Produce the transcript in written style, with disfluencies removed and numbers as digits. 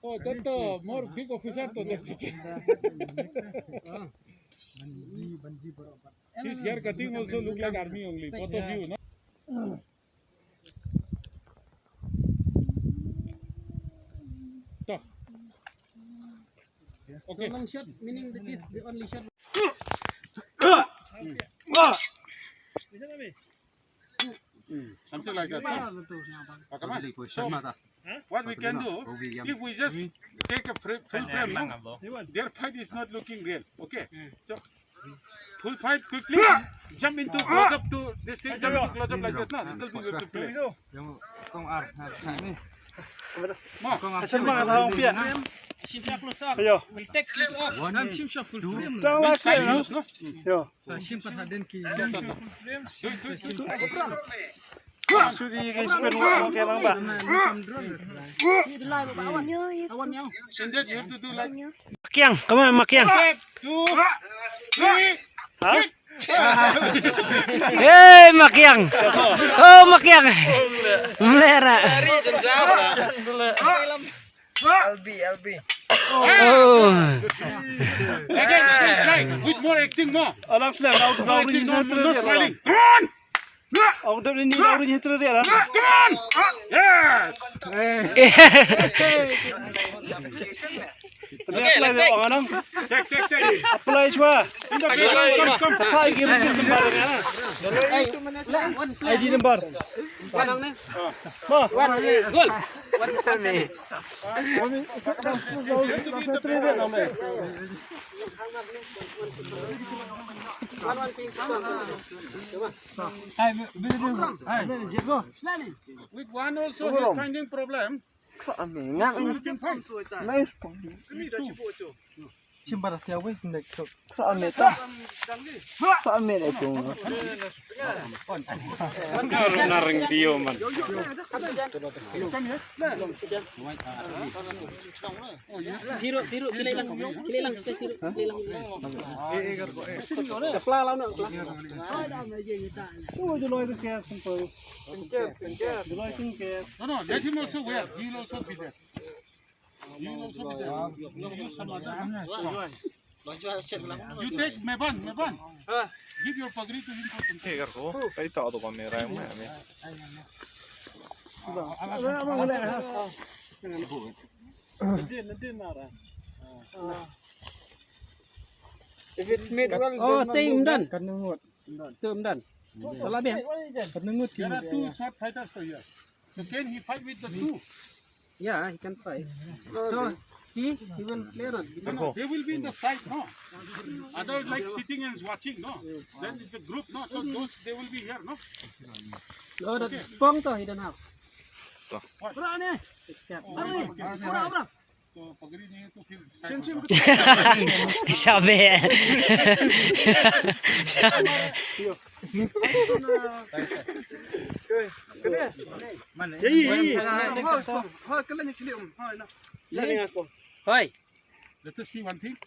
Oh, tanto more big officer to that. His hair cutting also look like army only. Both of you, no? So. Okay. Long shot, meaning that is the only shot. Something like that. So, what we can do, if we just take a full frame, no? Their fight is not looking real. Okay? So, full fight quickly, jump into close up to this thing, jump into close up like that. No, that will be able to play. Shimsha close up. Ayo. Will take close up. Shimsha full frame. Jangan Which side lagi, use, no? yo. Shimsha haden ki. Sudah guys, penuh ke lang ba? Awan nyaw. And then you have to do like Makiang, kamu makiang. 2, 3. Hah? Hei makiang, oh makiang, melera. LB. Oh, Again, try. With more acting, more. Alam sila, aku More tahu acting, ni no, saya no smiling. terus. Come on! Aku tahu ni tahu ni terus dia lah. Come on! Yes! Okay, let's take. Orang Take. apply cuma. Come. Apa kira sih sembarang ya? ID number. Ma. Goal. With one also he's finding problem. You can find. Simbar tiaw weh next shot. Naring dia man. Tiru kilai lang stay tiru kilai lang. Kepala lawan nak. Tu je loy tu ke simple. Loy tu ke. No, let him also wear. He will also be there. You will also be there. You use some other. You take Meban. Give your pagri to him for some. Hey, garko. Kaya tahu tu kamera yang mana? Nanti marah. If it's made well, oh, team done. Team done. Salah bien. There are 2 short fighters for here. So can he fight with the 2? Yeah, he can fight. So he will play on. No, they will be in the side, no. Others like sitting and watching, no. Then it's a group, no. So those they will be here, no. Oh, that pong to he don't have. What? Pura ni. Pura. So pagri niya to feel side. sabi. Hoy. Let us see one thing.